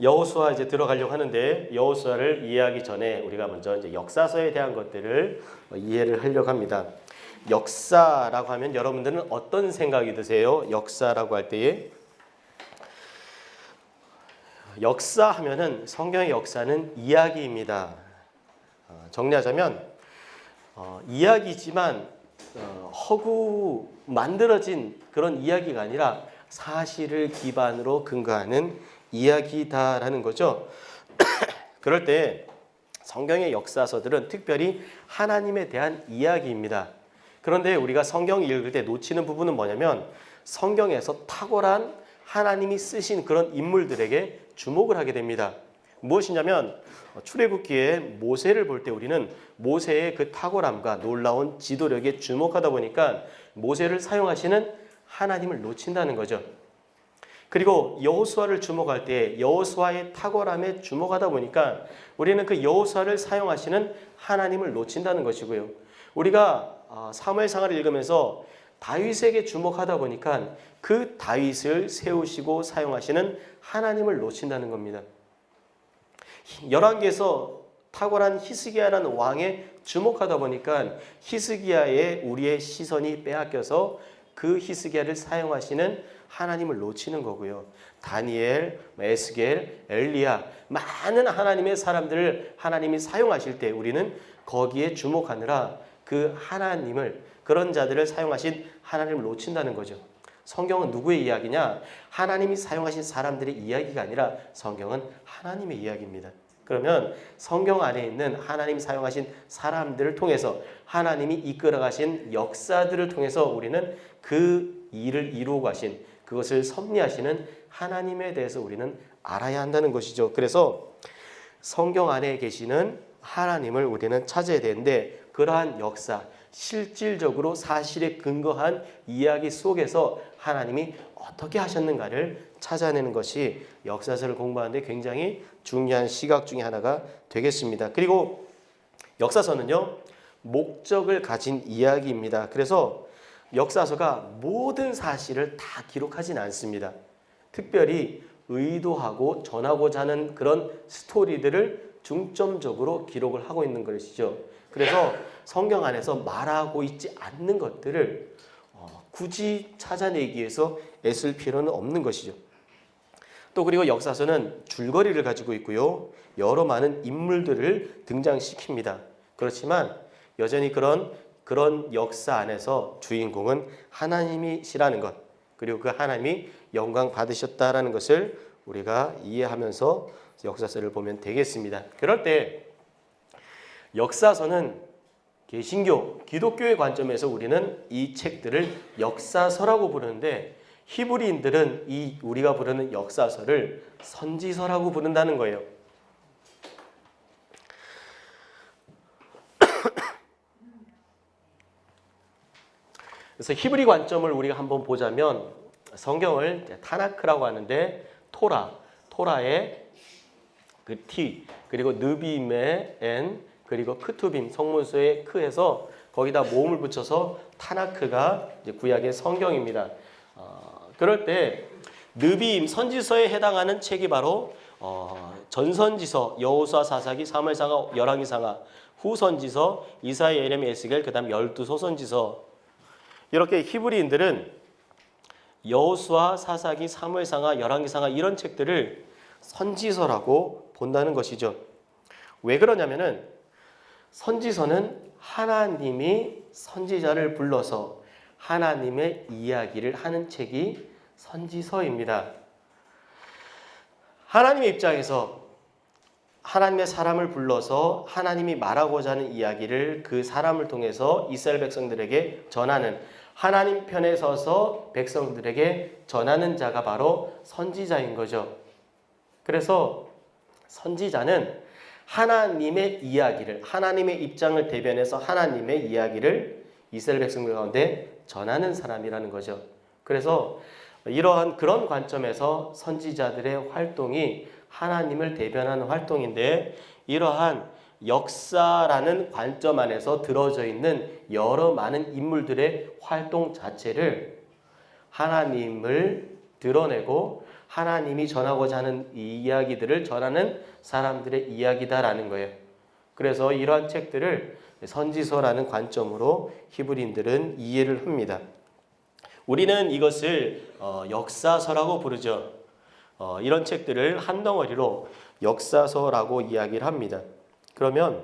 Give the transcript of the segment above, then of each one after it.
여호수아 이제 들어가려고 하는데 여호수아를 이해하기 전에 우리가 먼저 이제 역사서에 대한 것들을 이해를 하려고 합니다. 역사라고 하면 여러분들은 어떤 생각이 드세요? 역사라고 할 때에 역사하면은 성경의 역사는 이야기입니다. 정리하자면 이야기지만 허구 만들어진 그런 이야기가 아니라 사실을 기반으로 근거하는 이야기다라는 거죠. 그럴 때 성경의 역사서들은 특별히 하나님에 대한 이야기입니다. 그런데 우리가 성경 읽을 때 놓치는 부분은 뭐냐면 성경에서 탁월한 하나님이 쓰신 그런 인물들에게 주목을 하게 됩니다. 무엇이냐면 출애굽기에 모세를 볼 때 우리는 모세의 그 탁월함과 놀라운 지도력에 주목하다 보니까 모세를 사용하시는 하나님을 놓친다는 거죠. 그리고 여호수아를 주목할 때 여호수아의 탁월함에 주목하다 보니까 우리는 그 여호수아를 사용하시는 하나님을 놓친다는 것이고요. 우리가 사무엘상하를 읽으면서 다윗에게 주목하다 보니까 그 다윗을 세우시고 사용하시는 하나님을 놓친다는 겁니다. 열왕기에서 탁월한 히스기야라는 왕에 주목하다 보니까 히스기야에 우리의 시선이 빼앗겨서 그 히스기야를 사용하시는 하나님을 놓치는 거고요. 다니엘, 에스겔, 엘리야 많은 하나님의 사람들을 하나님이 사용하실 때 우리는 거기에 주목하느라 그 하나님을 그런 자들을 사용하신 하나님을 놓친다는 거죠. 성경은 누구의 이야기냐? 하나님이 사용하신 사람들의 이야기가 아니라 성경은 하나님의 이야기입니다. 그러면 성경 안에 있는 하나님이 사용하신 사람들을 통해서 하나님이 이끌어가신 역사들을 통해서 우리는 그 일을 이루고 가신 그것을 섭리하시는 하나님에 대해서 우리는 알아야 한다는 것이죠. 그래서 성경 안에 계시는 하나님을 우리는 찾아야 되는데 그러한 역사, 실질적으로 사실에 근거한 이야기 속에서 하나님이 어떻게 하셨는가를 찾아내는 것이 역사서를 공부하는데 굉장히 중요한 시각 중에 하나가 되겠습니다. 그리고 역사서는요, 목적을 가진 이야기입니다. 그래서 역사서가 모든 사실을 다 기록하진 않습니다. 특별히 의도하고 전하고자 하는 그런 스토리들을 중점적으로 기록을 하고 있는 것이죠. 그래서 성경 안에서 말하고 있지 않는 것들을 굳이 찾아내기 위해서 애쓸 필요는 없는 것이죠. 또 그리고 역사서는 줄거리를 가지고 있고요. 여러 많은 인물들을 등장시킵니다. 그렇지만 여전히 그런 역사 안에서 주인공은 하나님이시라는 것, 그리고 그 하나님이 영광 받으셨다라는 것을 우리가 이해하면서 역사서를 보면 되겠습니다. 그럴 때 역사서는 개신교, 기독교의 관점에서 우리는 이 책들을 역사서라고 부르는데 히브리인들은 이 우리가 부르는 역사서를 선지서라고 부른다는 거예요. 그래서 히브리 관점을 우리가 한번 보자면 성경을 타나크라고 하는데 토라의 그 T 그리고 느빔의 N 그리고 크투빔 성문서의 크에서 거기다 모음을 붙여서 타나크가 이제 구약의 성경입니다. 그럴 때 느빔 선지서에 해당하는 책이 바로 전선지서 여호수아 사사기 사무엘상하 열왕기상하 후선지서 이사야 예레미야 에스겔 그다음 12소선지서 이렇게 히브리인들은 여호수아 사사기 사무엘상하 열왕기상하 이런 책들을 선지서라고 본다는 것이죠. 왜 그러냐면은 선지서는 하나님이 선지자를 불러서 하나님의 이야기를 하는 책이 선지서입니다. 하나님의 입장에서 하나님의 사람을 불러서 하나님이 말하고자 하는 이야기를 그 사람을 통해서 이스라엘 백성들에게 전하는 하나님 편에 서서 백성들에게 전하는 자가 바로 선지자인 거죠. 그래서 선지자는 하나님의 이야기를, 하나님의 입장을 대변해서 하나님의 이야기를 이스라엘 백성들 가운데 전하는 사람이라는 거죠. 그래서 이러한 그런 관점에서 선지자들의 활동이 하나님을 대변하는 활동인데 이러한 역사라는 관점 안에서 들어져 있는 여러 많은 인물들의 활동 자체를 하나님을 드러내고 하나님이 전하고자 하는 이 이야기들을 전하는 사람들의 이야기다라는 거예요. 그래서 이러한 책들을 선지서라는 관점으로 히브리인들은 이해를 합니다. 우리는 이것을 역사서라고 부르죠. 이런 책들을 한 덩어리로 역사서라고 이야기를 합니다. 그러면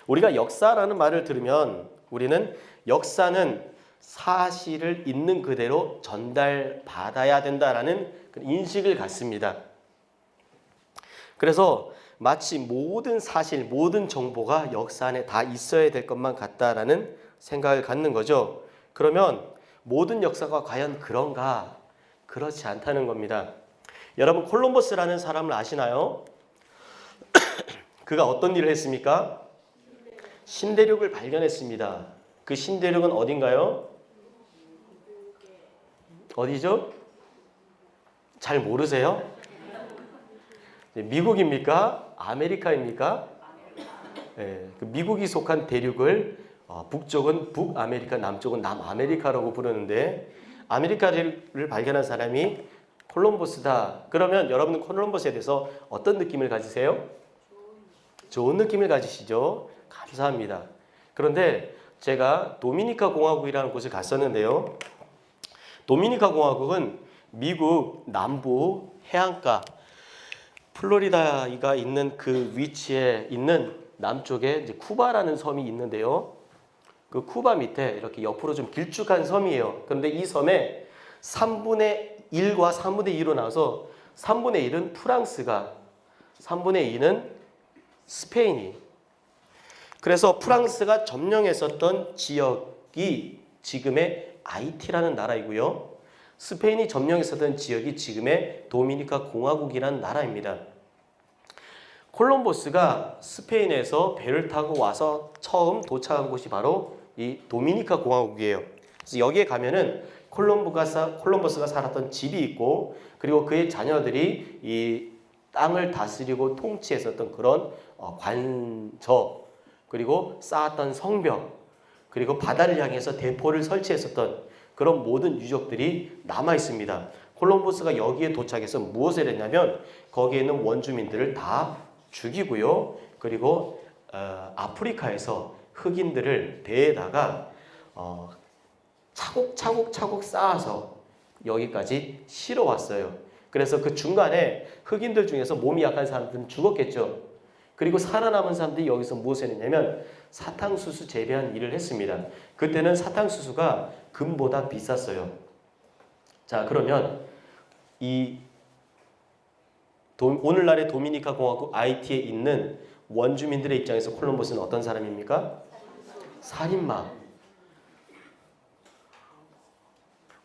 우리가 역사라는 말을 들으면 우리는 역사는 사실을 있는 그대로 전달받아야 된다라는 인식을 갖습니다. 그래서 마치 모든 사실, 모든 정보가 역사 안에 다 있어야 될 것만 같다라는 생각을 갖는 거죠. 그러면 모든 역사가 과연 그런가? 그렇지 않다는 겁니다. 여러분 콜럼버스라는 사람을 아시나요? 그가 어떤 일을 했습니까? 신대륙을 발견했습니다. 그 신대륙은 어딘가요? 어디죠? 잘 모르세요? 미국입니까? 아메리카입니까? 네, 그 미국이 속한 대륙을 북쪽은 북아메리카, 남쪽은 남아메리카라고 부르는데 아메리카를 발견한 사람이 콜럼버스다. 그러면 여러분은 콜럼버스에 대해서 어떤 느낌을 가지세요? 좋은 느낌을 가지시죠? 감사합니다. 그런데 제가 도미니카 공화국이라는 곳을 갔었는데요. 도미니카 공화국은 미국 남부 해안가 플로리다가 있는 그 위치에 있는 남쪽에 이제 쿠바라는 섬이 있는데요. 그 쿠바 밑에 이렇게 옆으로 좀 길쭉한 섬이에요. 그런데 이 섬에 3분의 1과 3분의 2로 나와서 3분의 1은 프랑스가, 3분의 2는 스페인이. 그래서 프랑스가 점령했었던 지역이 지금의 아이티라는 나라이고요. 스페인이 점령했었던 지역이 지금의 도미니카 공화국이라는 나라입니다. 콜럼버스가 스페인에서 배를 타고 와서 처음 도착한 곳이 바로 이 도미니카 공화국이에요. 그래서 여기에 가면은 콜럼버스가 살았던 집이 있고, 그리고 그의 자녀들이 이 땅을 다스리고 통치했었던 그런 관저, 그리고 쌓았던 성벽, 그리고 바다를 향해서 대포를 설치했었던 그런 모든 유적들이 남아 있습니다. 콜럼버스가 여기에 도착해서 무엇을 했냐면 거기에 있는 원주민들을 다 죽이고요. 그리고 아프리카에서 흑인들을 배에다가 차곡차곡 쌓아서 여기까지 실어왔어요. 그래서 그 중간에 흑인들 중에서 몸이 약한 사람들은 죽었겠죠. 그리고 살아남은 사람들이 여기서 무엇을 했냐면 사탕수수 재배한 일을 했습니다. 그때는 사탕수수가 금보다 비쌌어요. 자, 그러면 오늘날의 도미니카 공화국 아이티에 있는 원주민들의 입장에서 콜럼버스는 어떤 사람입니까? 살인마,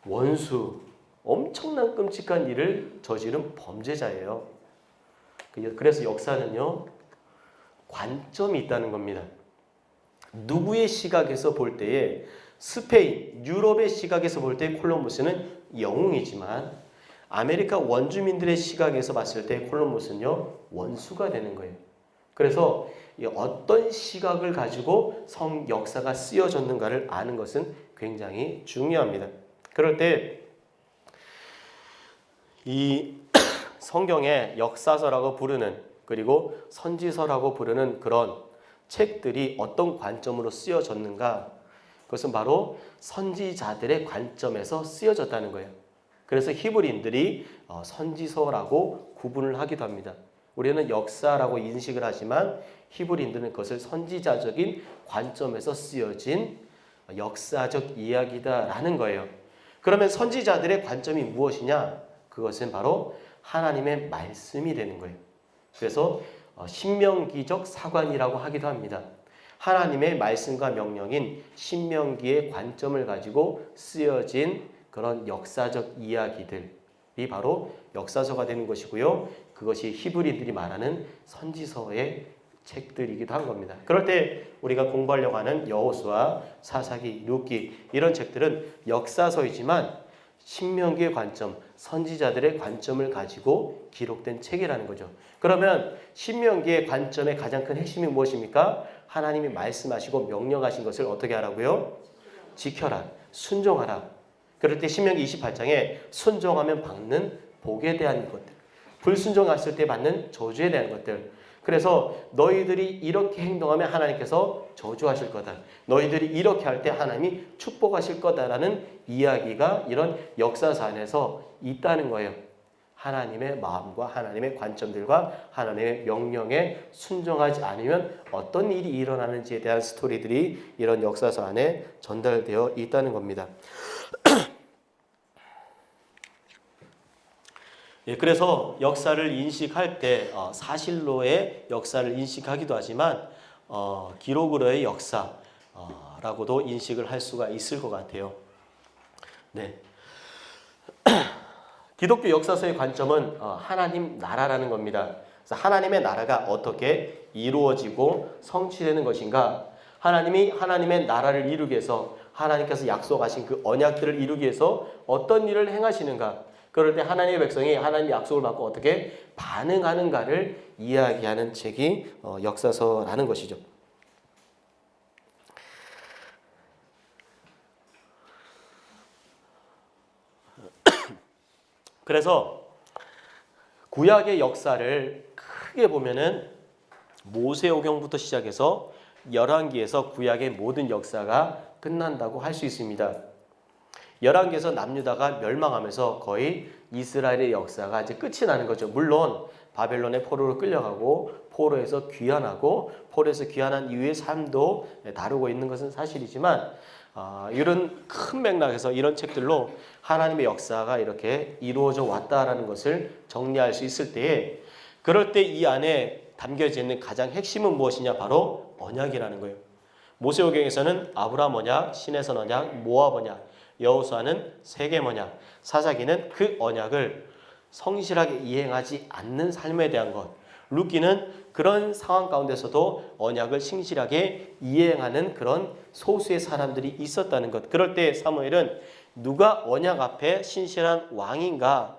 원수, 엄청난 끔찍한 일을 저지른 범죄자예요. 그래서 역사는요, 관점이 있다는 겁니다. 누구의 시각에서 볼 때에 스페인, 유럽의 시각에서 볼 때 콜럼버스는 영웅이지만 아메리카 원주민들의 시각에서 봤을 때 콜럼버스는요, 원수가 되는 거예요. 그래서 어떤 시각을 가지고 역사가 쓰여졌는가를 아는 것은 굉장히 중요합니다. 그럴 때 이 성경의 역사서라고 부르는, 그리고 선지서라고 부르는 그런 책들이 어떤 관점으로 쓰여졌는가, 그것은 바로 선지자들의 관점에서 쓰여졌다는 거예요. 그래서 히브리인들이 선지서라고 구분을 하기도 합니다. 우리는 역사라고 인식을 하지만 히브리인들은 그것을 선지자적인 관점에서 쓰여진 역사적 이야기다라는 거예요. 그러면 선지자들의 관점이 무엇이냐? 그것은 바로 하나님의 말씀이 되는 거예요. 그래서 신명기적 사관이라고 하기도 합니다. 하나님의 말씀과 명령인 신명기의 관점을 가지고 쓰여진 그런 역사적 이야기들이 바로 역사서가 되는 것이고요. 그것이 히브리들이 말하는 선지서의 책들이기도 한 겁니다. 그럴 때 우리가 공부하려고 하는 여호수아, 사사기, 룻기 이런 책들은 역사서이지만 신명기의 관점, 선지자들의 관점을 가지고 기록된 책이라는 거죠. 그러면 신명기의 관점의 가장 큰 핵심이 무엇입니까? 하나님이 말씀하시고 명령하신 것을 어떻게 하라고요? 지켜라, 순종하라. 그럴 때 신명기 28장에 순종하면 받는 복에 대한 것들, 불순종했을 때 받는 저주에 대한 것들. 그래서 너희들이 이렇게 행동하면 하나님께서 저주하실 거다. 너희들이 이렇게 할 때 하나님이 축복하실 거다라는 이야기가 이런 역사사 안에서 있다는 거예요. 하나님의 마음과 하나님의 관점들과 하나님의 명령에 순종하지 않으면 어떤 일이 일어나는지에 대한 스토리들이 이런 역사서 안에 전달되어 있다는 겁니다. 예, 그래서 역사를 인식할 때 사실로의 역사를 인식하기도 하지만 기록으로의 역사라고도 인식을 할 수가 있을 것 같아요. 네. 기독교 역사서의 관점은 하나님 나라라는 겁니다. 그래서 하나님의 나라가 어떻게 이루어지고 성취되는 것인가? 하나님이 하나님의 나라를 이루기 위해서 하나님께서 약속하신 그 언약들을 이루기 위해서 어떤 일을 행하시는가? 그럴 때 하나님의 백성이 하나님의 약속을 받고 어떻게 반응하는가를 이야기하는 책이 역사서라는 것이죠. 그래서 구약의 역사를 크게 보면은 모세오경부터 시작해서 열왕기에서 구약의 모든 역사가 끝난다고 할 수 있습니다. 열왕기에서 남유다가 멸망하면서 거의 이스라엘의 역사가 이제 끝이 나는 거죠. 물론 바벨론의 포로로 끌려가고 포로에서 귀환하고 포로에서 귀환한 이후의 삶도 다루고 있는 것은 사실이지만 이런 큰 맥락에서 이런 책들로 하나님의 역사가 이렇게 이루어져 왔다라는 것을 정리할 수 있을 때에 그럴 때 이 안에 담겨져 있는 가장 핵심은 무엇이냐? 바로 언약이라는 거예요. 모세오경에서는 아브라함 언약, 시내산 언약, 모압 언약, 여호수아는 세겜 언약, 사사기는 그 언약을 성실하게 이행하지 않는 삶에 대한 것, 룻기는 그런 상황 가운데서도 언약을 신실하게 이행하는 그런 소수의 사람들이 있었다는 것. 그럴 때 사무엘은 누가 언약 앞에 신실한 왕인가,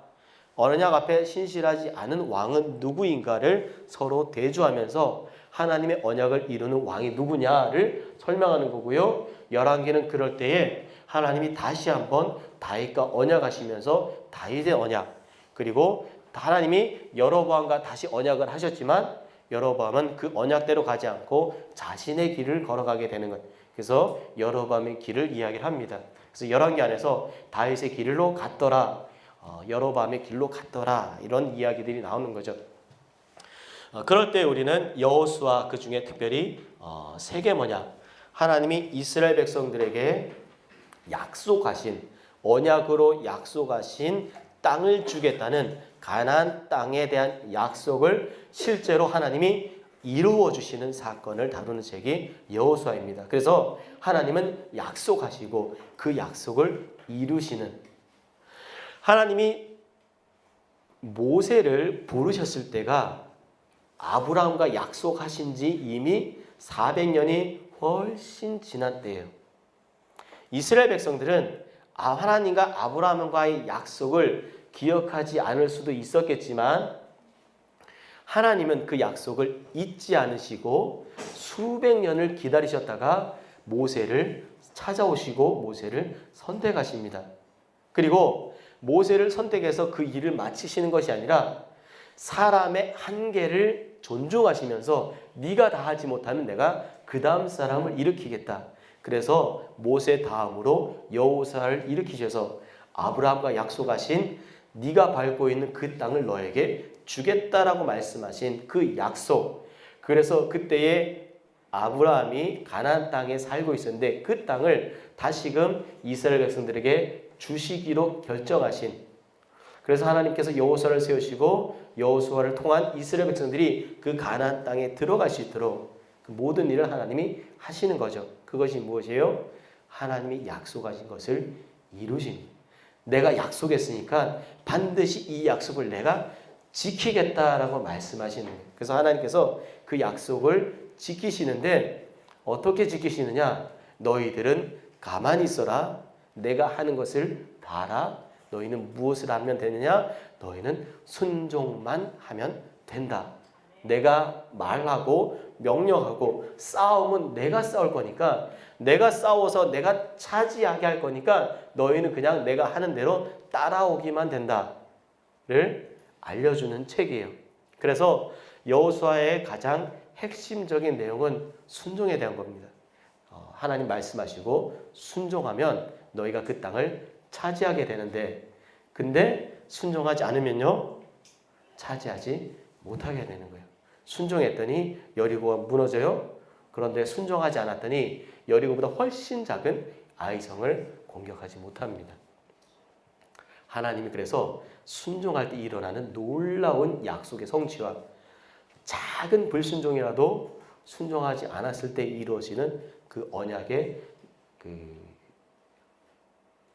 언약 앞에 신실하지 않은 왕은 누구인가를 서로 대조하면서 하나님의 언약을 이루는 왕이 누구냐를 설명하는 거고요. 열왕기는 그럴 때에 하나님이 다시 한번 다윗과 언약하시면서 다윗의 언약, 그리고 하나님이 여로보암과 다시 언약을 하셨지만 여로보암은 그 언약대로 가지 않고 자신의 길을 걸어가게 되는 것. 그래서 여로보암의 길을 이야기를 합니다. 그래서 열왕기 안에서 다윗의 길로 갔더라, 여로보암의 길로 갔더라, 이런 이야기들이 나오는 거죠. 그럴 때 우리는 여호수아, 그 중에 특별히 세겜 언약, 하나님이 이스라엘 백성들에게 약속하신, 언약으로 약속하신 땅을 주겠다는 가나안 땅에 대한 약속을 실제로 하나님이 이루어 주시는 사건을 다루는 책이 여호수아입니다. 그래서 하나님은 약속하시고 그 약속을 이루시는, 하나님이 모세를 부르셨을 때가 아브라함과 약속하신 지 이미 400년이 훨씬 지난 때예요. 이스라엘 백성들은 하나님과 아브라함과의 약속을 기억하지 않을 수도 있었겠지만 하나님은 그 약속을 잊지 않으시고 수백 년을 기다리셨다가 모세를 찾아오시고 모세를 선택하십니다. 그리고 모세를 선택해서 그 일을 마치시는 것이 아니라 사람의 한계를 존중하시면서 네가 다 하지 못하면 내가 그 다음 사람을 일으키겠다. 그래서 모세 다음으로 여호수아를 일으키셔서 아브라함과 약속하신 네가 밟고 있는 그 땅을 너에게 주겠다라고 말씀하신 그 약속. 그래서 그때에 아브라함이 가나안 땅에 살고 있었는데 그 땅을 다시금 이스라엘 백성들에게 주시기로 결정하신, 그래서 하나님께서 여호수아를 세우시고 여호수아를 통한 이스라엘 백성들이 그 가나안 땅에 들어갈 수 있도록 그 모든 일을 하나님이 하시는 거죠. 그것이 무엇이에요? 하나님이 약속하신 것을 이루신, 내가 약속했으니까 반드시 이 약속을 내가 지키겠다라고 말씀하시는 거예요. 그래서 하나님께서 그 약속을 지키시는데 어떻게 지키시느냐? 너희들은 가만히 있어라. 내가 하는 것을 봐라. 너희는 무엇을 하면 되느냐? 너희는 순종만 하면 된다. 내가 말하고 명령하고 싸움은 내가 싸울 거니까, 내가 싸워서 내가 차지하게 할 거니까 너희는 그냥 내가 하는 대로 따라오기만 된다. 알려주는 책이에요. 그래서 여호수아의 가장 핵심적인 내용은 순종에 대한 겁니다. 하나님 말씀하시고 순종하면 너희가 그 땅을 차지하게 되는데, 근데 순종하지 않으면요 차지하지 못하게 되는 거예요. 순종했더니 여리고가 무너져요. 그런데 순종하지 않았더니 여리고보다 훨씬 작은 아이성을 공격하지 못합니다. 하나님이 그래서 순종할 때 일어나는 놀라운 약속의 성취와 작은 불순종이라도 순종하지 않았을 때 이루어지는 그 언약의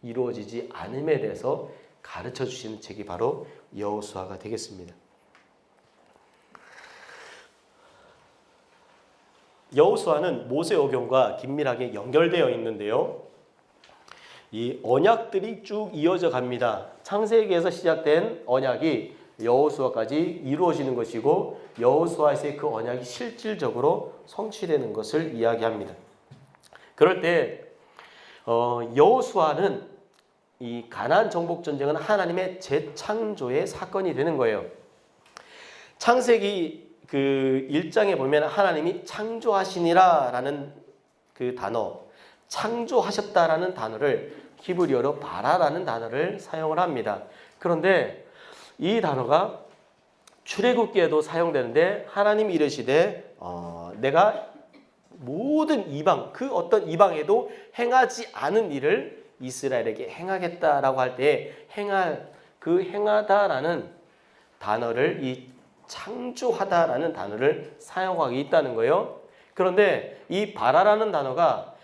이루어지지 않음에 대해서 가르쳐 주시는 책이 바로 여호수아가 되겠습니다. 여호수아는 모세오경과 긴밀하게 연결되어 있는데요. 이 언약들이 쭉 이어져 갑니다. 창세기에서 시작된 언약이 여호수아까지 이루어지는 것이고, 여호수아에서의 그 언약이 실질적으로 성취되는 것을 이야기합니다. 그럴 때 여호수아는 이 가나안 정복 전쟁은 하나님의 재창조의 사건이 되는 거예요. 창세기 그 1장에 보면 하나님이 창조하시니라라는 그 단어, 창조하셨다라는 단어를 히브리어로 바라라는 단어를 사용을 합니다. 그런데 이 단어가 출애굽기에도 사용되는데, 하나님이 이르시되 내가 모든 이방, 그 어떤 이방에도 행하지 않은 일을 이스라엘에게 행하겠다라고 할 때 행하다라는 단어를, 이 창조하다라는 단어를 사용하고 있다는 거예요. 그런데 이 바라라는 단어가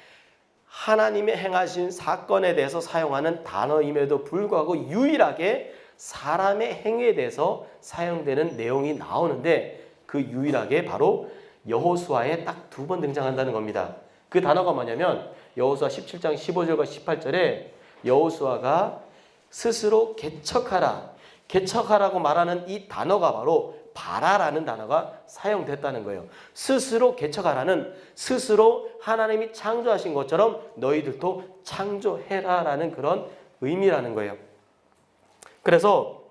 하나님의 행하신 사건에 대해서 사용하는 단어임에도 불구하고 유일하게 사람의 행위에 대해서 사용되는 내용이 나오는데, 그 유일하게 바로 여호수아에 딱 2번 등장한다는 겁니다. 그 단어가 뭐냐면 여호수아 17장 15절과 18절에 여호수아가 스스로 개척하라고 말하는 이 단어가 바로 바라라는 단어가 사용됐다는 거예요. 스스로 개척하라는, 스스로 하나님이 창조하신 것처럼 너희들도 창조해라라는 그런 의미라는 거예요. 그래서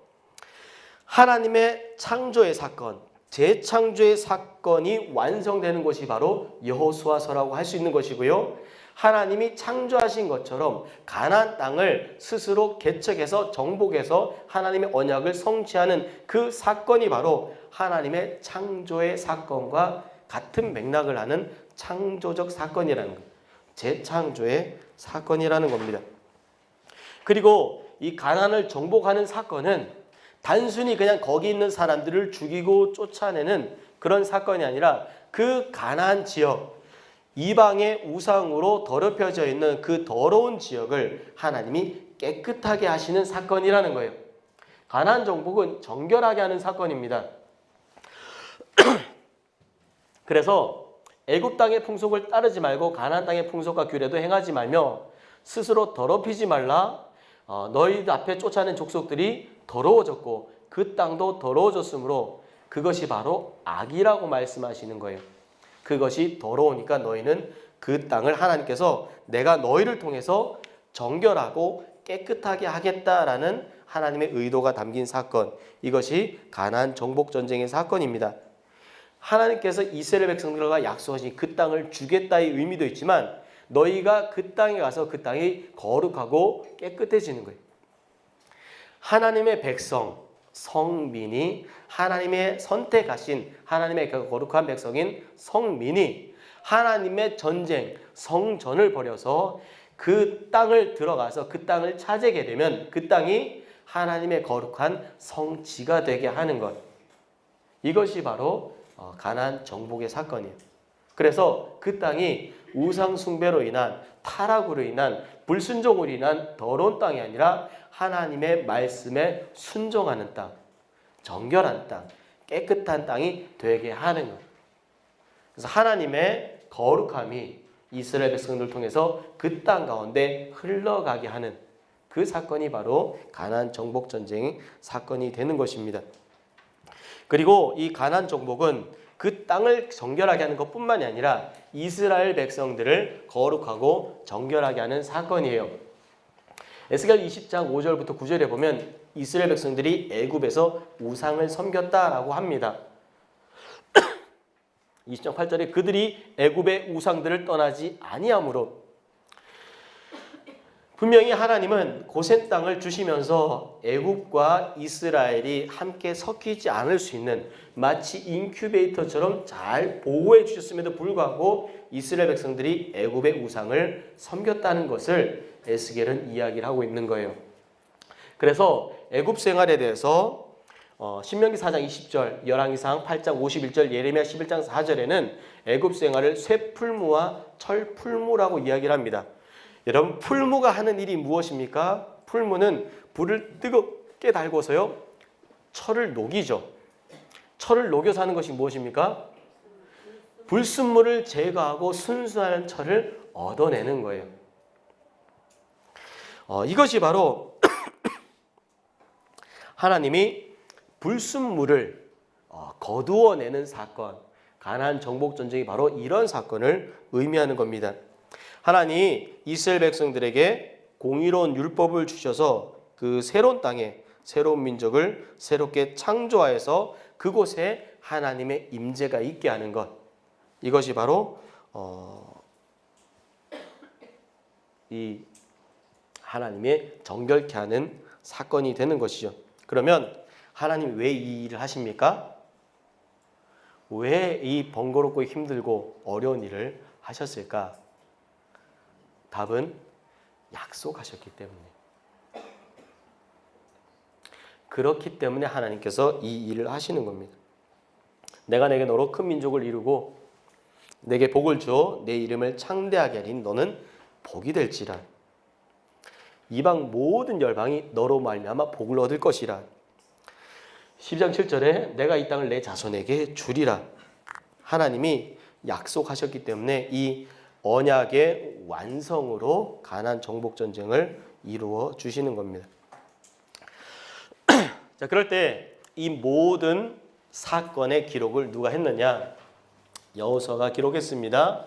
하나님의 창조의 사건, 재창조의 사건이 완성되는 것이 바로 여호수아서라고 할 수 있는 것이고요. 하나님이 창조하신 것처럼 가나안 땅을 스스로 개척해서 정복해서 하나님의 언약을 성취하는 그 사건이 바로 하나님의 창조의 사건과 같은 맥락을 하는 창조적 사건이라는 것, 재창조의 사건이라는 겁니다. 그리고 이 가나안을 정복하는 사건은 단순히 그냥 거기 있는 사람들을 죽이고 쫓아내는 그런 사건이 아니라, 그 가나안 지역, 이방의 우상으로 더럽혀져 있는 그 더러운 지역을 하나님이 깨끗하게 하시는 사건이라는 거예요. 가나안 정복은 정결하게 하는 사건입니다. 그래서 애굽 땅의 풍속을 따르지 말고 가나안 땅의 풍속과 규례도 행하지 말며 스스로 더럽히지 말라. 너희들 앞에 쫓아낸 족속들이 더러워졌고 그 땅도 더러워졌으므로 그것이 바로 악이라고 말씀하시는 거예요. 그것이 더러우니까 너희는 그 땅을 하나님께서 내가 너희를 통해서 정결하고 깨끗하게 하겠다라는 하나님의 의도가 담긴 사건, 이것이 가나안 정복 전쟁의 사건입니다. 하나님께서 이스라엘 백성들과 약속하신 그 땅을 주겠다의 의미도 있지만, 너희가 그 땅에 가서 그 땅이 거룩하고 깨끗해지는 거예요. 하나님의 백성, 성민이, 하나님의 선택하신 하나님의 거룩한 백성인 성민이 하나님의 전쟁, 성전을 벌여서 그 땅을 들어가서 그 땅을 차지하게 되면 그 땅이 하나님의 거룩한 성지가 되게 하는 것, 이것이 바로 가나안 정복의 사건이에요. 그래서 그 땅이 우상 숭배로 인한, 타락으로 인한, 불순종으로 인한 더러운 땅이 아니라 하나님의 말씀에 순종하는 땅, 정결한 땅, 깨끗한 땅이 되게 하는 것. 그래서 하나님의 거룩함이 이스라엘 백성들을 통해서 그 땅 가운데 흘러가게 하는 그 사건이 바로 가나안 정복 전쟁의 사건이 되는 것입니다. 그리고 이 가나안 정복은 그 땅을 정결하게 하는 것뿐만이 아니라 이스라엘 백성들을 거룩하고 정결하게 하는 사건이에요. 에스겔 20장 5절부터 9절에 보면 이스라엘 백성들이 애굽에서 우상을 섬겼다라고 합니다. 20장 8절에 그들이 애굽의 우상들을 떠나지 아니하므로, 분명히 하나님은 고센 땅을 주시면서 애굽과 이스라엘이 함께 섞이지 않을 수 있는 마치 인큐베이터처럼 잘 보호해 주셨음에도 불구하고 이스라엘 백성들이 애굽의 우상을 섬겼다는 것을 에스겔은 이야기를 하고 있는 거예요. 그래서 애굽 생활에 대해서 신명기 4장 20절, 열왕기상 8장 51절, 예레미야 11장 4절에는 애굽 생활을 쇠풀무와 철풀무라고 이야기를 합니다. 여러분, 풀무가 하는 일이 무엇입니까? 풀무는 불을 뜨겁게 달고서요, 철을 녹이죠. 철을 녹여서 하는 것이 무엇입니까? 불순물을 제거하고 순수한 철을 얻어내는 거예요. 이것이 바로 하나님이 불순물을 거두어내는 사건, 가나안 정복 전쟁이 바로 이런 사건을 의미하는 겁니다. 하나님이 이스라엘 백성들에게 공의로운 율법을 주셔서 그 새로운 땅에 새로운 민족을 새롭게 창조하여서 그곳에 하나님의 임재가 있게 하는 것, 이것이 바로 이 하나님의 정결케 하는 사건이 되는 것이죠. 그러면 하나님이 왜 이 일을 하십니까? 왜 이 번거롭고 힘들고 어려운 일을 하셨을까? 답은 약속하셨기 때문에. 그렇기 때문에 하나님께서 이 일을 하시는 겁니다. 내가 내게 너로 큰 민족을 이루고 내게 복을 주어 내 이름을 창대하게 하리니 너는 복이 될지라. 이방 모든 열방이 너로 말미암아 복을 얻을 것이라. 12장 7절에 내가 이 땅을 내 자손에게 주리라. 하나님이 약속하셨기 때문에 이 언약의 완성으로 가나안 정복 전쟁을 이루어 주시는 겁니다. 자, 그럴 때 이 모든 사건의 기록을 누가 했느냐? 여호수아가 기록했습니다.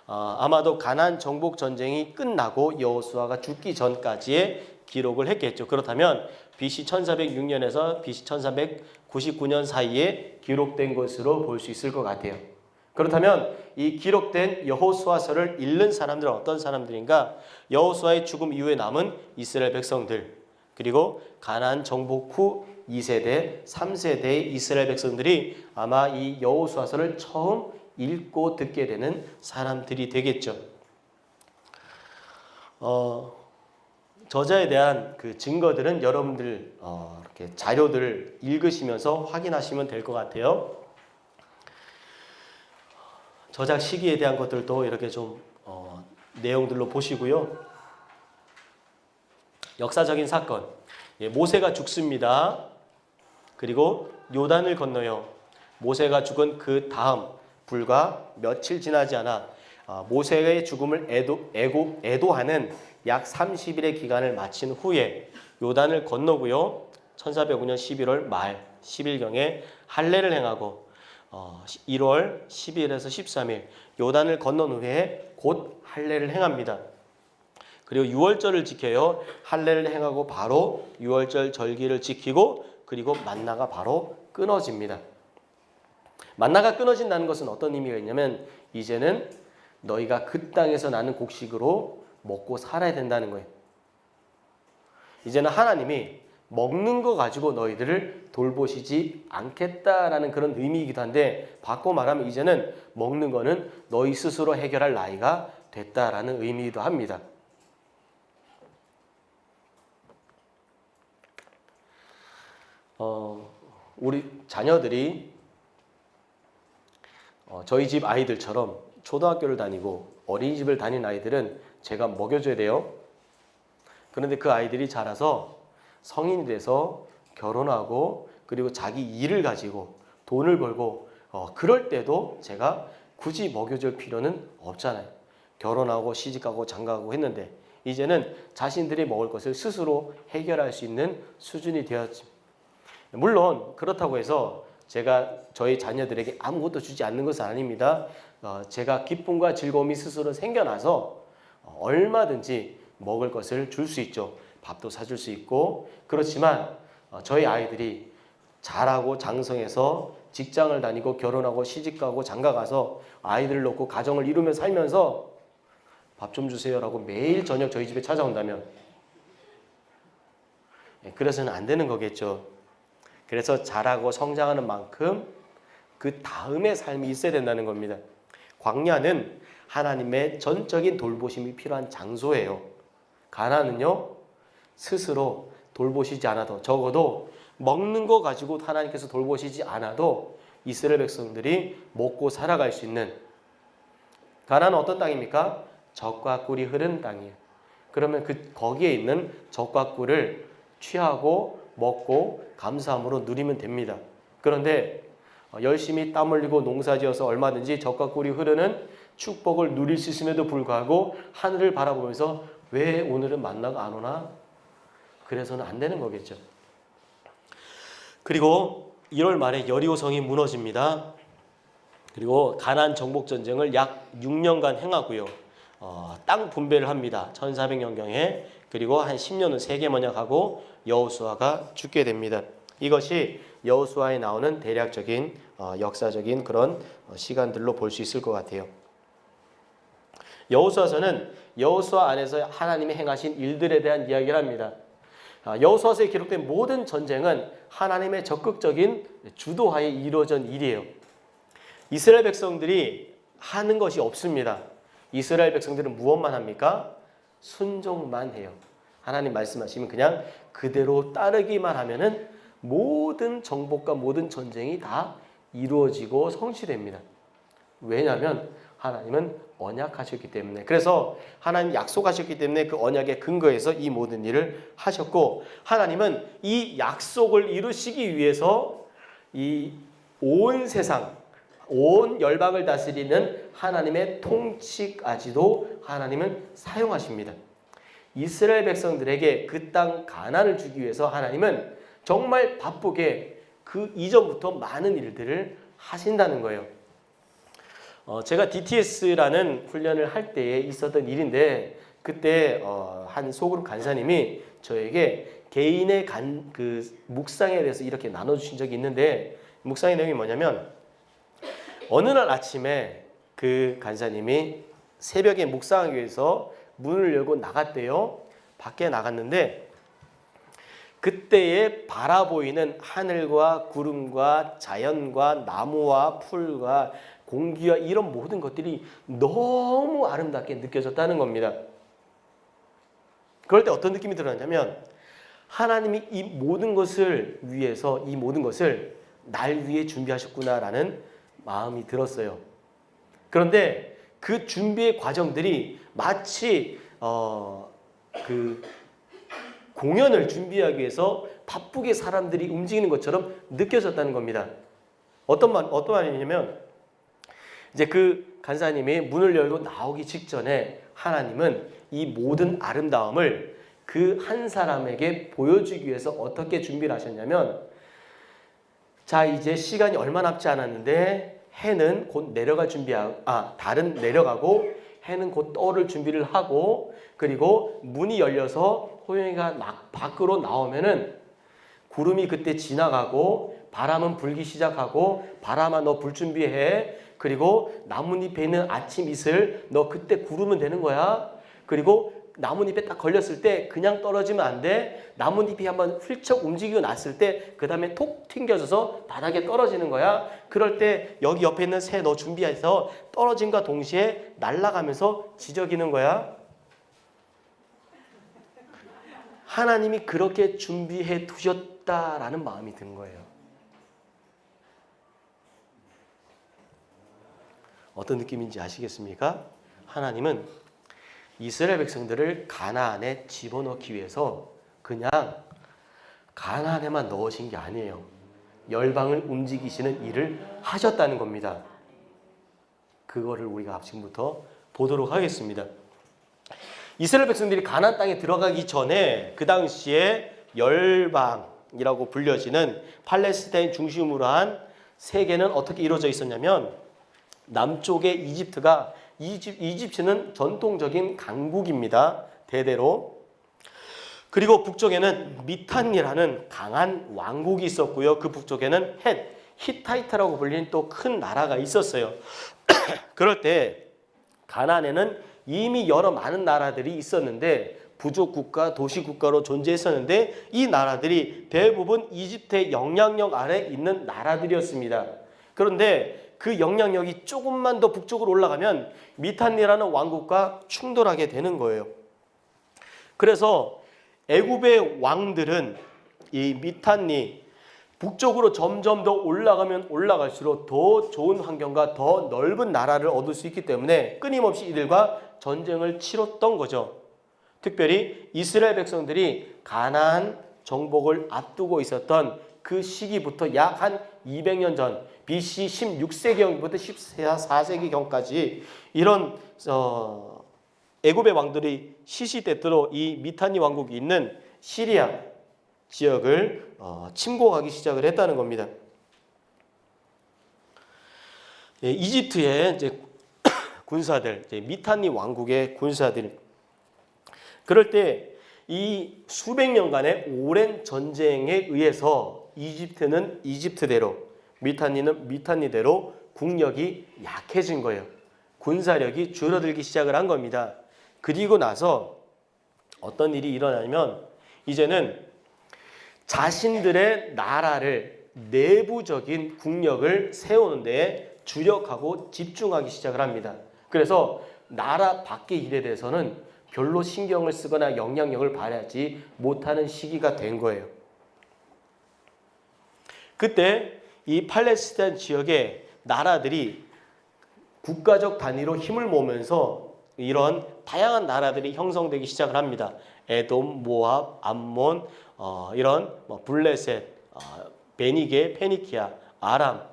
아마도 가나안 정복 전쟁이 끝나고 여호수아가 죽기 전까지의 기록을 했겠죠. 그렇다면 BC 1406년에서 BC 1499년 사이에 기록된 것으로 볼 수 있을 것 같아요. 그렇다면 이 기록된 여호수아서를 읽는 사람들은 어떤 사람들인가? 여호수아의 죽음 이후에 남은 이스라엘 백성들, 그리고 가나안 정복 후 2세대, 3세대의 이스라엘 백성들이 아마 이 여호수아서를 처음 읽고 듣게 되는 사람들이 되겠죠. 저자에 대한 그 증거들은 여러분들 이렇게 자료들을 읽으시면서 확인하시면 될 것 같아요. 저작 시기에 대한 것들도 이렇게 좀 내용들로 보시고요. 역사적인 사건, 모세가 죽습니다. 그리고 요단을 건너요. 모세가 죽은 그 다음 불과 며칠 지나지 않아 모세의 죽음을 애도하는 약 30일의 기간을 마친 후에 요단을 건너고요. 1405년 11월 말 10일경에 할례를 행하고 1월 12일에서 13일 요단을 건넌 후에 곧 할례를 행합니다. 그리고 유월절을 지켜요. 할례를 행하고 바로 유월절 절기를 지키고 그리고 만나가 바로 끊어집니다. 만나가 끊어진다는 것은 어떤 의미가 있냐면 이제는 너희가 그 땅에서 나는 곡식으로 먹고 살아야 된다는 거예요. 이제는 하나님이 먹는 거 가지고 너희들을 돌보시지 않겠다라는 그런 의미이기도 한데, 바꿔 말하면 이제는 먹는 거는 너희 스스로 해결할 나이가 됐다라는 의미이기도 합니다. 우리 자녀들이 저희 집 아이들처럼 초등학교를 다니고 어린이집을 다니는 아이들은 제가 먹여줘야 돼요. 그런데 그 아이들이 자라서 성인이 돼서 결혼하고 그리고 자기 일을 가지고 돈을 벌고 그럴 때도 제가 굳이 먹여줄 필요는 없잖아요. 결혼하고 시집가고 장가가고 했는데 이제는 자신들이 먹을 것을 스스로 해결할 수 있는 수준이 되었지. 물론 그렇다고 해서 제가 저희 자녀들에게 아무것도 주지 않는 것은 아닙니다. 제가 기쁨과 즐거움이 스스로 생겨나서 얼마든지 먹을 것을 줄 수 있죠. 밥도 사줄 수 있고. 그렇지만 저희 아이들이 자라고 장성해서 직장을 다니고 결혼하고 시집가고 장가가서 아이들을 놓고 가정을 이루며 살면서 밥 좀 주세요라고 매일 저녁 저희 집에 찾아온다면 그래서는 안 되는 거겠죠. 그래서 자라고 성장하는 만큼 그 다음의 삶이 있어야 된다는 겁니다. 광야는 하나님의 전적인 돌보심이 필요한 장소예요. 가나안은요, 스스로 돌보시지 않아도, 적어도 먹는 거 가지고 하나님께서 돌보시지 않아도 이스라엘 백성들이 먹고 살아갈 수 있는, 가나안은 어떤 땅입니까? 젖과 꿀이 흐르는 땅이에요. 그러면 거기에 있는 젖과 꿀을 취하고 먹고 감사함으로 누리면 됩니다. 그런데 열심히 땀 흘리고 농사지어서 얼마든지 젖과 꿀이 흐르는 축복을 누릴 수 있음에도 불구하고 하늘을 바라보면서 왜 오늘은 만나가 안 오나? 그래서는 안 되는 거겠죠. 그리고 1월 말에 여리고성이 무너집니다. 그리고 가나안 정복 전쟁을 약 6년간 행하고요. 땅 분배를 합니다. 1400년경에. 그리고 한 10년은 세계번역하고 여호수아가 죽게 됩니다. 이것이 여호수아에 나오는 대략적인 역사적인 그런 시간들로 볼 수 있을 것 같아요. 여호수아서는 여호수아 안에서 하나님이 행하신 일들에 대한 이야기를 합니다. 여호수아서에 기록된 모든 전쟁은 하나님의 적극적인 주도하에 이루어진 일이에요. 이스라엘 백성들이 하는 것이 없습니다. 이스라엘 백성들은 무엇만 합니까? 순종만 해요. 하나님 말씀하시면 그냥 그대로 따르기만 하면은 모든 정복과 모든 전쟁이 다 이루어지고 성취됩니다. 왜냐하면 하나님은 언약하셨기 때문에. 그래서 하나님 약속하셨기 때문에 그 언약의 근거에서 이 모든 일을 하셨고, 하나님은 이 약속을 이루시기 위해서 이 온 세상, 온 열방을 다스리는 하나님의 통치까지도 하나님은 사용하십니다. 이스라엘 백성들에게 그 땅 가나안을 주기 위해서 하나님은 정말 바쁘게 그 이전부터 많은 일들을 하신다는 거예요. 제가 DTS라는 훈련을 할 때에 있었던 일인데, 그때 한 소그룹 간사님이 저에게 개인의 묵상에 대해서 이렇게 나눠주신 적이 있는데, 묵상의 내용이 뭐냐면, 어느 날 아침에 그 간사님이 새벽에 묵상하기 위해서 문을 열고 나갔대요. 밖에 나갔는데 그때에 바라보이는 하늘과 구름과 자연과 나무와 풀과 공기와 이런 모든 것들이 너무 아름답게 느껴졌다는 겁니다. 그럴 때 어떤 느낌이 들었냐면, 하나님이 이 모든 것을 위해서 이 모든 것을 날 위해 준비하셨구나라는 마음이 들었어요. 그런데 그 준비의 과정들이 마치 그 공연을 준비하기 위해서 바쁘게 사람들이 움직이는 것처럼 느껴졌다는 겁니다. 어떤 말이냐면, 이제 그 간사님이 문을 열고 나오기 직전에 하나님은 이 모든 아름다움을 그 한 사람에게 보여주기 위해서 어떻게 준비를 하셨냐면, 자, 이제 시간이 얼마 남지 않았는데 해는 곧 내려갈 달은 내려가고 해는 곧 떠오를 준비를 하고, 그리고 문이 열려서 호영이가 막 밖으로 나오면은 구름이 그때 지나가고 바람은 불기 시작하고, 바람아 너 불 준비해. 그리고 나뭇잎에 있는 아침 이슬 너 그때 구르면 되는 거야. 그리고 나뭇잎에 딱 걸렸을 때 그냥 떨어지면 안 돼. 나뭇잎이 한번 훌쩍 움직이고 났을 때 그 다음에 톡 튕겨져서 바닥에 떨어지는 거야. 그럴 때 여기 옆에 있는 새 너 준비해서 떨어짐과 동시에 날아가면서 지저귀는 거야. 하나님이 그렇게 준비해 두셨다라는 마음이 든 거예요. 어떤 느낌인지 아시겠습니까? 하나님은 이스라엘 백성들을 가나안에 집어넣기 위해서 그냥 가나안에만 넣으신 게 아니에요. 열방을 움직이시는 일을 하셨다는 겁니다. 그거를 우리가 지금부터 보도록 하겠습니다. 이스라엘 백성들이 가나안 땅에 들어가기 전에 그 당시에 열방이라고 불려지는 팔레스타인 중심으로 한 세계는 어떻게 이루어져 있었냐면, 남쪽의 이집트는 전통적인 강국입니다. 대대로. 그리고 북쪽에는 미탄이라는 강한 왕국이 있었고요. 그 북쪽에는 히타이트라고 불리는 또 큰 나라가 있었어요. 그럴 때 가나안에는 이미 여러 많은 나라들이 있었는데 부족 국가, 도시 국가로 존재했었는데 이 나라들이 대부분 이집트의 영향력 아래 있는 나라들이었습니다. 그런데 그 영향력이 조금만 더 북쪽으로 올라가면 미탄이라는 왕국과 충돌하게 되는 거예요. 그래서 애굽의 왕들은 이 미탄니 북쪽으로 점점 더 올라가면 올라갈수록 더 좋은 환경과 더 넓은 나라를 얻을 수 있기 때문에 끊임없이 이들과 전쟁을 치렀던 거죠. 특별히 이스라엘 백성들이 가나안 정복을 앞두고 있었던 그 시기부터 약 한 200년 전 BC 16세기경부터 14세기경까지 이런 애굽의 왕들이 시시때때로 이 미탄니 왕국이 있는 시리아 지역을 침공하기 시작을 했다는 겁니다. 이집트의 이제 군사들, 미탄니 왕국의 군사들, 그럴 때 이 수백 년간의 오랜 전쟁에 의해서 이집트는 이집트대로, 미탄니는 미탄니대로 국력이 약해진 거예요. 군사력이 줄어들기 시작을 한 겁니다. 그리고 나서 어떤 일이 일어나냐면 이제는 자신들의 나라를 내부적인 국력을 세우는 데 주력하고 집중하기 시작을 합니다. 그래서 나라 밖의 일에 대해서는 별로 신경을 쓰거나 영향력을 발휘하지 못하는 시기가 된 거예요. 그때 이 팔레스타인 지역의 나라들이 국가적 단위로 힘을 모으면서 이런 다양한 나라들이 형성되기 시작을 합니다. 에돔, 모압, 암몬, 이런 블레셋, 베니게, 페니키아, 아람,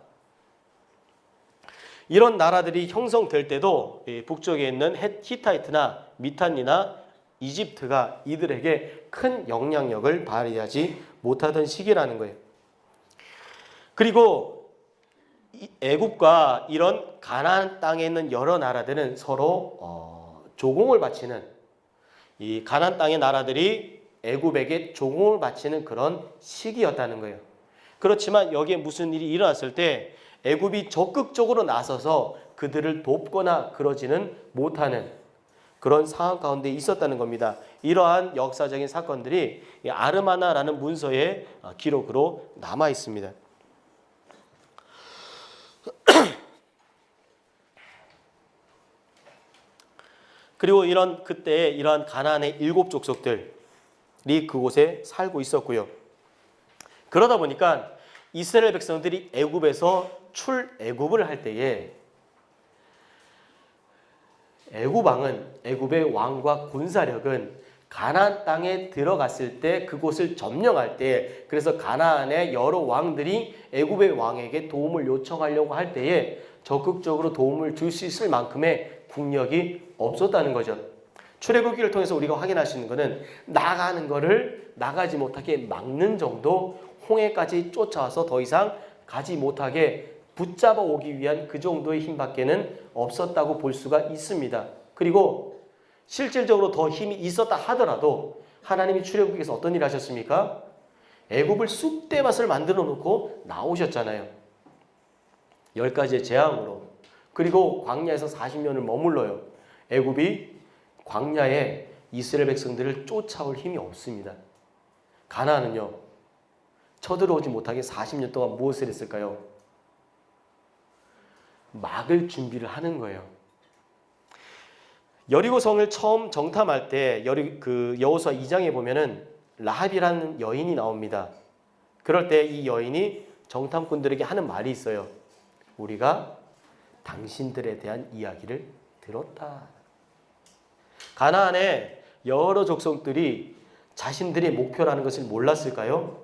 이런 나라들이 형성될 때도 북쪽에 있는 히타이트나 미탄니나 이집트가 이들에게 큰 영향력을 발휘하지 못하던 시기라는 거예요. 그리고 애굽과 이런 가나안 땅에 있는 여러 나라들은 서로 조공을 바치는, 이 가나안 땅의 나라들이 애굽에게 조공을 바치는 그런 시기였다는 거예요. 그렇지만 여기에 무슨 일이 일어났을 때 애굽이 적극적으로 나서서 그들을 돕거나 그러지는 못하는 그런 상황 가운데 있었다는 겁니다. 이러한 역사적인 사건들이 아르마나라는 문서의 기록으로 남아 있습니다. 그리고 그때 이러한 가나안의 7 족속들이 그곳에 살고 있었고요. 그러다 보니까 이스라엘 백성들이 애굽에서 출애굽을 할 때에 애굽 왕은, 애굽의 왕과 군사력은 가나안 땅에 들어갔을 때 그곳을 점령할 때, 그래서 가나안의 여러 왕들이 애굽의 왕에게 도움을 요청하려고 할 때에 적극적으로 도움을 줄 수 있을 만큼의 국력이 없었다는 거죠. 출애굽기를 통해서 우리가 확인할 수 있는 것은 나가는 거를 나가지 못하게 막는 정도, 홍해까지 쫓아와서 더 이상 가지 못하게 붙잡아 오기 위한 그 정도의 힘밖에는 없었다고 볼 수가 있습니다. 그리고 실질적으로 더 힘이 있었다 하더라도 하나님이 출애굽기에서 어떤 일을 하셨습니까? 애굽을 쑥대밭을 만들어 놓고 나오셨잖아요. 10가지의 재앙으로. 그리고 광야에서 40년을 머물러요. 애굽이 광야에 이스라엘 백성들을 쫓아올 힘이 없습니다. 가나안은요, 쳐들어오지 못하게 40년 동안 무엇을 했을까요? 막을 준비를 하는 거예요. 여리고성을 처음 정탐할 때 여호수아 2장에 보면은 라합이라는 여인이 나옵니다. 그럴 때 이 여인이 정탐꾼들에게 하는 말이 있어요. 우리가 당신들에 대한 이야기를 들었다. 가나안의 여러 족속들이 자신들의 목표라는 것을 몰랐을까요?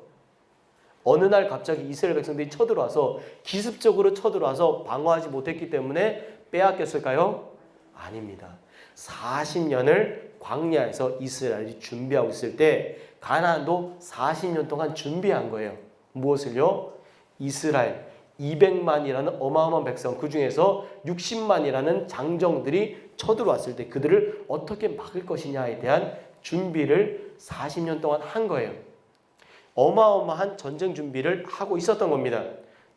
어느 날 갑자기 이스라엘 백성들이 쳐들어와서, 기습적으로 쳐들어와서 방어하지 못했기 때문에 빼앗겼을까요? 아닙니다. 40년을 광야에서 이스라엘이 준비하고 있을 때 가나안도 40년 동안 준비한 거예요. 무엇을요? 이스라엘 200만이라는 어마어마한 백성, 그 중에서 60만이라는 장정들이 쳐들어왔을 때 그들을 어떻게 막을 것이냐에 대한 준비를 40년 동안 한 거예요. 어마어마한 전쟁 준비를 하고 있었던 겁니다.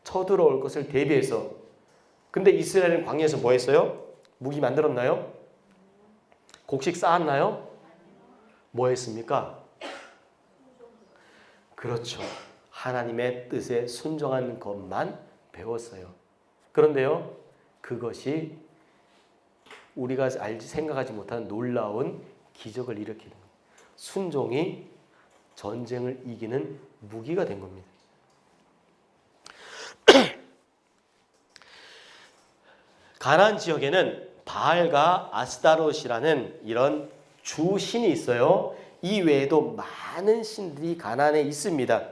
쳐들어올 것을 대비해서. 근데 이스라엘은 광야에서 뭐 했어요? 무기 만들었나요? 곡식 쌓았나요? 뭐 했습니까? 그렇죠. 하나님의 뜻에 순종하는 것만 배웠어요. 그런데요, 그것이 우리가 생각하지 못하는 놀라운 기적을 일으키는 거예요. 순종이 전쟁을 이기는 무기가 된 겁니다. 가나안 지역에는 바알과 아스타롯이라는 이런 주신이 있어요. 이 외에도 많은 신들이 가나안에 있습니다.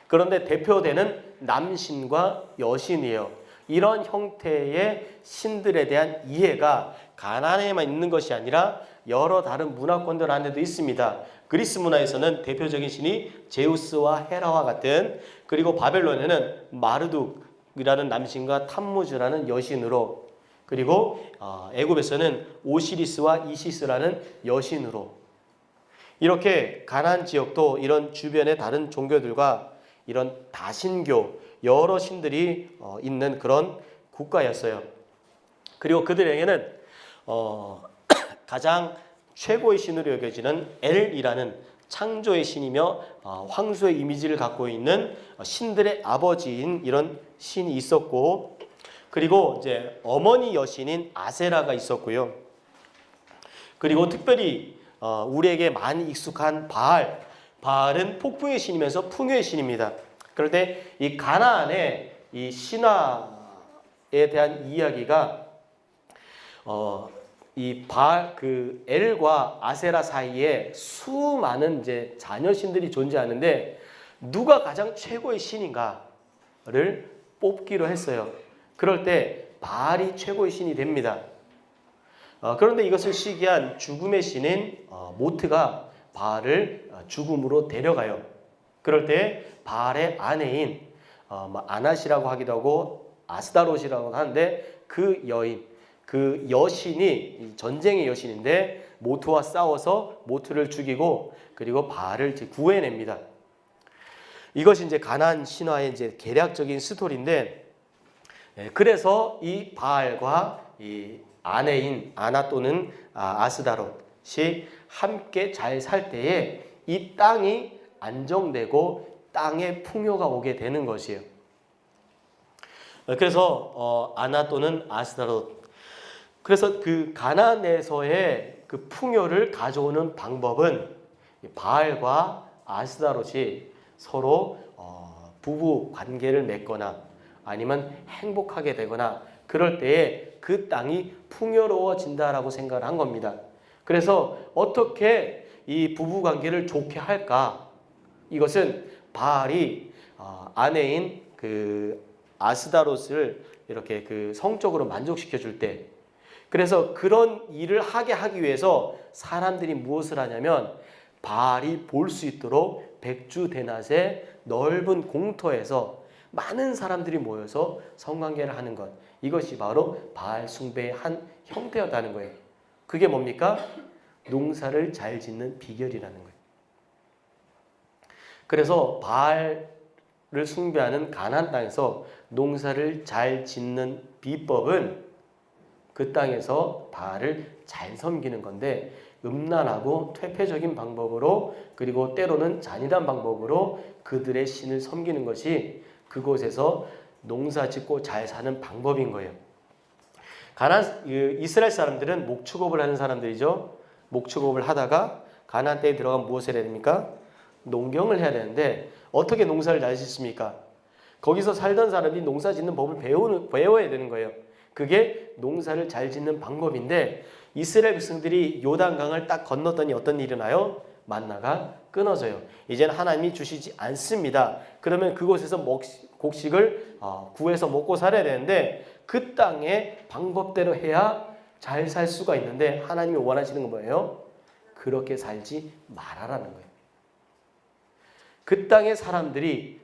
그런데 대표되는 남신과 여신이에요. 이런 형태의 신들에 대한 이해가 가나안에만 있는 것이 아니라 여러 다른 문화권들 안에도 있습니다. 그리스 문화에서는 대표적인 신이 제우스와 헤라와 같은, 그리고 바벨론에는 마르둑이라는 남신과 탐무즈라는 여신으로, 그리고 애굽에서는 오시리스와 이시스라는 여신으로, 이렇게 가나안 지역도 이런 주변의 다른 종교들과 이런 다신교 여러 신들이 있는 그런 국가였어요. 그리고 그들에게는 가장 최고의 신으로 여겨지는 엘이라는 창조의 신이며 황소의 이미지를 갖고 있는 신들의 아버지인 이런 신이 있었고, 그리고 이제 어머니 여신인 아세라가 있었고요. 그리고 특별히 우리에게 많이 익숙한 바알은 폭풍의 신이면서 풍요의 신입니다. 그런데 이 가나안의 이 신화에 대한 이야기가 이 엘과 아세라 사이에 수많은 이제 자녀 신들이 존재하는데 누가 가장 최고의 신인가를 뽑기로 했어요. 그럴 때 바알이 최고의 신이 됩니다. 그런데 이것을 시기한 죽음의 신인 모트가 바알을 죽음으로 데려가요. 그럴 때 바알의 아내인 아낫이라고 하기도 하고 아스다롯이라고 하는데 그 여인, 그 여신이 전쟁의 여신인데 모트와 싸워서 모트를 죽이고 그리고 바알을 구해냅니다. 이것이 이제 가나안 신화의 이제 개략적인 스토리인데, 그래서 이 바알과 이 아내인 아나 또는 아스다롯이 함께 잘 살 때에 이 땅이 안정되고 땅에 풍요가 오게 되는 것이에요. 그래서 아나 또는 아스다롯, 그래서 그 가나안에서의 그 풍요를 가져오는 방법은 바알과 아스다롯이 서로 부부 관계를 맺거나 아니면 행복하게 되거나 그럴 때에 그 땅이 풍요로워진다라고 생각을 한 겁니다. 그래서 어떻게 이 부부 관계를 좋게 할까? 이것은 바알이 아내인 그 아스다롯을 이렇게 그 성적으로 만족시켜 줄 때, 그래서 그런 일을 하기 위해서 사람들이 무엇을 하냐면 바알이 볼 수 있도록 백주대낮의 넓은 공터에서 많은 사람들이 모여서 성관계를 하는 것, 이것이 바로 바알 숭배의 한 형태였다는 거예요. 그게 뭡니까? 농사를 잘 짓는 비결이라는 거예요. 그래서 바알을 숭배하는 가나안 땅에서 농사를 잘 짓는 비법은 그 땅에서 바알을 잘 섬기는 건데, 음란하고 퇴폐적인 방법으로, 그리고 때로는 잔인한 방법으로 그들의 신을 섬기는 것이 그곳에서 농사 짓고 잘 사는 방법인 거예요. 이스라엘 사람들은 목축업을 하는 사람들이죠. 목축업을 하다가 가나안 땅에 들어가면 무엇을 해야 됩니까? 농경을 해야 되는데 어떻게 농사를 잘 짓습니까? 거기서 살던 사람이 농사 짓는 법을 배워야 되는 거예요. 그게 농사를 잘 짓는 방법인데, 이스라엘 백성들이 요단강을 딱 건넜더니 어떤 일이 나요? 만나가 끊어져요. 이제는 하나님이 주시지 않습니다. 그러면 그곳에서 곡식을 구해서 먹고 살아야 되는데 그 땅의 방법대로 해야 잘 살 수가 있는데, 하나님이 원하시는 건 뭐예요? 그렇게 살지 말아라는 거예요. 그 땅의 사람들이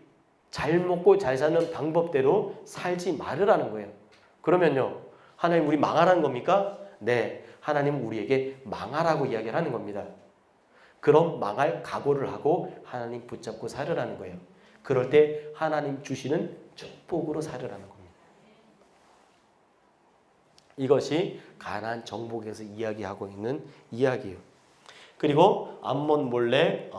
잘 먹고 잘 사는 방법대로 살지 말으라는 거예요. 그러면요, 하나님 우리 망하라는 겁니까? 네, 하나님은 우리에게 망하라고 이야기를 하는 겁니다. 그럼 망할 각오를 하고 하나님 붙잡고 살으라는 거예요. 그럴 때 하나님 주시는 축복으로 살으라는 겁니다. 이것이 가나안 정복에서 이야기하고 있는 이야기예요. 그리고 암몬 몰래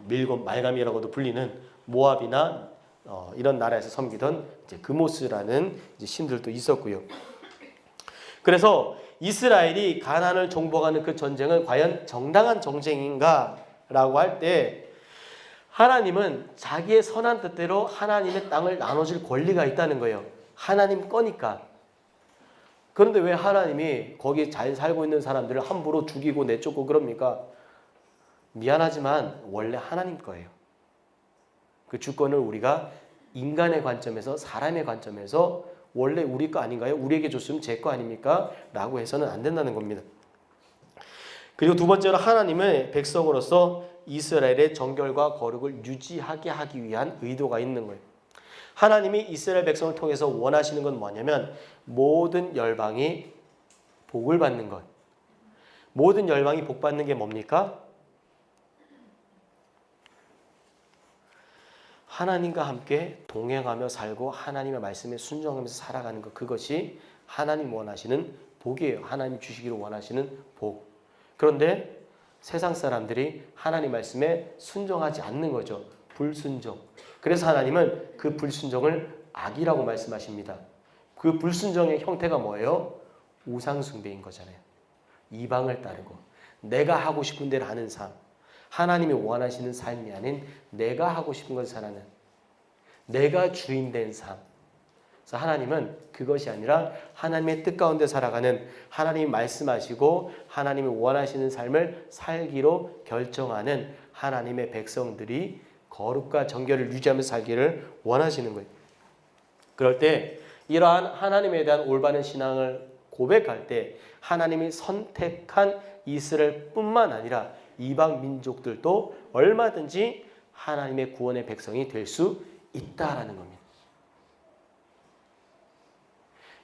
밀곰 말감이라고도 불리는 모압이나 이런 나라에서 섬기던 이제 그모스라는 이제 신들도 있었고요. 그래서 이스라엘이 가나안을 정복하는 그 전쟁은 과연 정당한 전쟁인가라고 할 때 하나님은 자기의 선한 뜻대로 하나님의 땅을 나눠줄 권리가 있다는 거예요. 하나님 거니까. 그런데 왜 하나님이 거기 잘 살고 있는 사람들을 함부로 죽이고 내쫓고 그럽니까? 미안하지만 원래 하나님 거예요. 그 주권을 우리가 인간의 관점에서 사람의 관점에서 원래 우리 거 아닌가요? 우리에게 줬으면 제 거 아닙니까? 라고 해서는 안 된다는 겁니다. 그리고 두 번째로 하나님의 백성으로서 이스라엘의 정결과 거룩을 유지하게 하기 위한 의도가 있는 거예요. 하나님이 이스라엘 백성을 통해서 원하시는 건 뭐냐면 모든 열방이 복을 받는 것. 모든 열방이 복 받는 게 뭡니까? 하나님과 함께 동행하며 살고 하나님의 말씀에 순종하면서 살아가는 것. 그것이 하나님 원하시는 복이에요. 하나님 주시기를 원하시는 복. 그런데 세상 사람들이 하나님 말씀에 순종하지 않는 거죠. 불순종. 그래서 하나님은 그 불순종을 악이라고 말씀하십니다. 그 불순종의 형태가 뭐예요? 우상숭배인 거잖아요. 이방을 따르고 내가 하고 싶은 대로 하는 삶. 하나님이 원하시는 삶이 아닌 내가 하고 싶은 것을 살아는 내가 주인 된 삶. 그래서 하나님은 그것이 아니라 하나님의 뜻 가운데 살아가는 하나님이 말씀하시고 하나님이 원하시는 삶을 살기로 결정하는 하나님의 백성들이 거룩과 정결을 유지하면서 살기를 원하시는 거예요. 그럴 때 이러한 하나님에 대한 올바른 신앙을 고백할 때 하나님이 선택한 이스라엘뿐만 아니라 이방 민족들도 얼마든지 하나님의 구원의 백성이 될 수 있다라는 겁니다.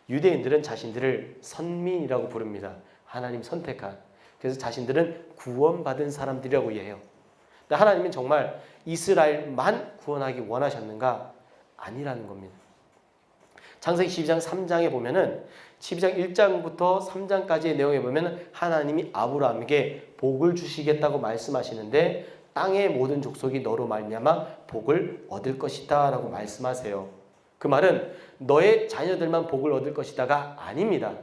유대인들은 자신들을 선민이라고 부릅니다. 하나님 선택한. 그래서 자신들은 구원받은 사람들이라고 이해해요. 근데 하나님은 정말 이스라엘만 구원하기 원하셨는가? 아니라는 겁니다. 창세기 12장 3장에 보면은 12장 1장부터 3장까지의 내용에 보면 하나님이 아브라함에게 복을 주시겠다고 말씀하시는데 땅의 모든 족속이 너로 말미암아 복을 얻을 것이다 라고 말씀하세요. 그 말은 너의 자녀들만 복을 얻을 것이다가 아닙니다.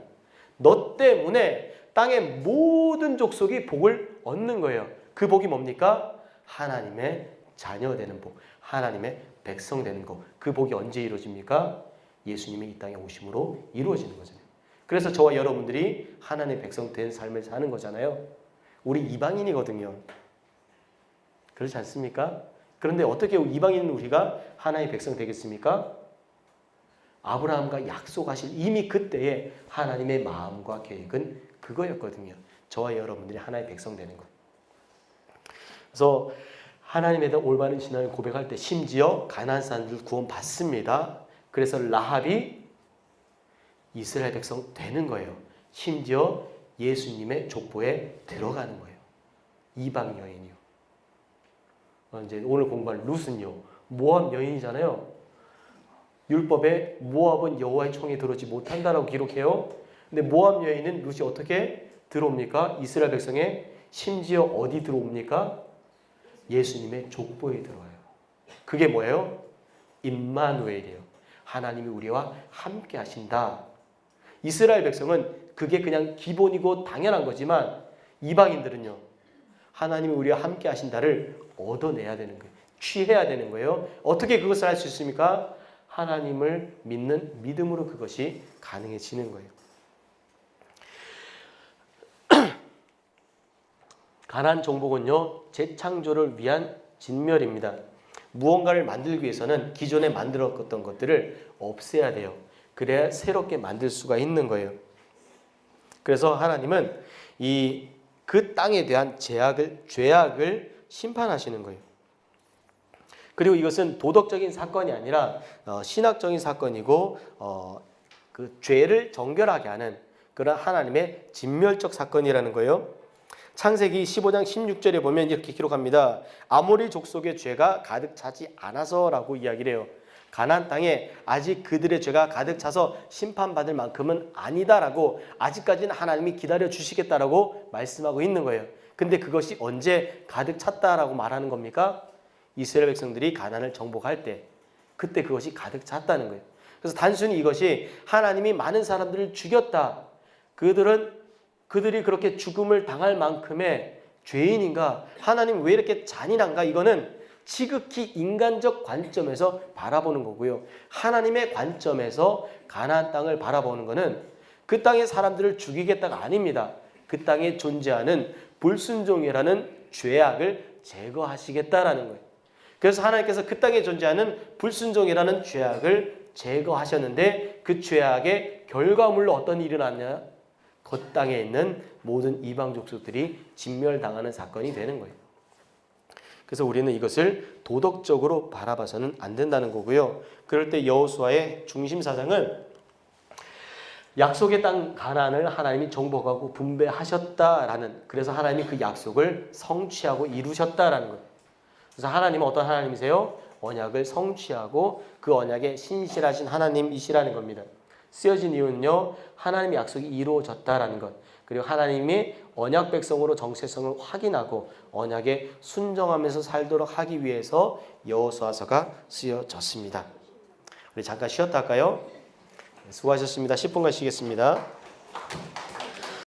너 때문에 땅의 모든 족속이 복을 얻는 거예요. 그 복이 뭡니까? 하나님의 자녀 되는 복, 하나님의 백성 되는 것. 그 복이 언제 이루어집니까? 예수님이 이 땅에 오심으로 이루어지는 거잖아요. 그래서 저와 여러분들이 하나님의 백성 된 삶을 사는 거잖아요. 우리 이방인이거든요. 그렇지 않습니까? 그런데 어떻게 이방인 우리가 하나님의 백성 되겠습니까? 아브라함과 약속하실 이미 그때의 하나님의 마음과 계획은 그거였거든요. 저와 여러분들이 하나님의 백성 되는 것. 그래서 하나님에 대한 올바른 신앙을 고백할 때 심지어 가나안 사람들 구원 받습니다. 그래서 라합이 이스라엘 백성 되는 거예요. 심지어 예수님의 족보에 들어가는 거예요. 이방 여인이요. 이제 오늘 공부할 룻은요. 모압 여인이잖아요. 율법에 모압은 여호와의 총에 들어오지 못한다라고 기록해요. 근데 모압 여인은 룻이 어떻게 들어옵니까? 이스라엘 백성에 심지어 어디 들어옵니까? 예수님의 족보에 들어와요. 그게 뭐예요? 임마누엘이에요. 하나님이 우리와 함께 하신다. 이스라엘 백성은 그게 그냥 기본이고 당연한 거지만 이방인들은요. 하나님이 우리와 함께 하신다를 얻어내야 되는 거예요. 취해야 되는 거예요. 어떻게 그것을 할 수 있습니까? 하나님을 믿는 믿음으로 그것이 가능해지는 거예요. 가나안 정복은요. 재창조를 위한 진멸입니다. 무언가를 만들기 위해서는 기존에 만들었던 것들을 없애야 돼요. 그래야 새롭게 만들 수가 있는 거예요. 그래서 하나님은 그 땅에 대한 죄악을 심판하시는 거예요. 그리고 이것은 도덕적인 사건이 아니라 신학적인 사건이고 그 죄를 정결하게 하는 그런 하나님의 진멸적 사건이라는 거예요. 창세기 15장 16절에 보면 이렇게 기록합니다. 아모리 족속의 죄가 가득 차지 않아서라고 이야기를 해요. 가나안 땅에 아직 그들의 죄가 가득 차서 심판받을 만큼은 아니다라고 아직까지는 하나님이 기다려 주시겠다라고 말씀하고 있는 거예요. 근데 그것이 언제 가득 찼다라고 말하는 겁니까? 이스라엘 백성들이 가나안을 정복할 때, 그때 그것이 가득 찼다는 거예요. 그래서 단순히 이것이 하나님이 많은 사람들을 죽였다, 그들이 그렇게 죽음을 당할 만큼의 죄인인가, 하나님 왜 이렇게 잔인한가, 이거는 지극히 인간적 관점에서 바라보는 거고요. 하나님의 관점에서 가나안 땅을 바라보는 것은 그 땅의 사람들을 죽이겠다가 아닙니다. 그 땅에 존재하는 불순종이라는 죄악을 제거하시겠다라는 거예요. 그래서 하나님께서 그 땅에 존재하는 불순종이라는 죄악을 제거하셨는데, 그 죄악의 결과물로 어떤 일이 일어났냐? 그 땅에 있는 모든 이방 족속들이 진멸당하는 사건이 되는 거예요. 그래서 우리는 이것을 도덕적으로 바라봐서는 안 된다는 거고요. 그럴 때 여호수아의 중심 사상은 약속의 땅 가나안을 하나님이 정복하고 분배하셨다라는, 그래서 하나님이 그 약속을 성취하고 이루셨다라는 거예요. 그래서 하나님은 어떤 하나님이세요? 언약을 성취하고 그 언약에 신실하신 하나님이시라는 겁니다. 쓰여진 이유는요, 하나님의 약속이 이루어졌다라는 것, 그리고 하나님이 언약 백성으로 정체성을 확인하고 언약에 순종하면서 살도록 하기 위해서 여호수아서가 쓰여졌습니다. 우리 잠깐 쉬었다 할까요? 수고하셨습니다. 10분간 쉬겠습니다.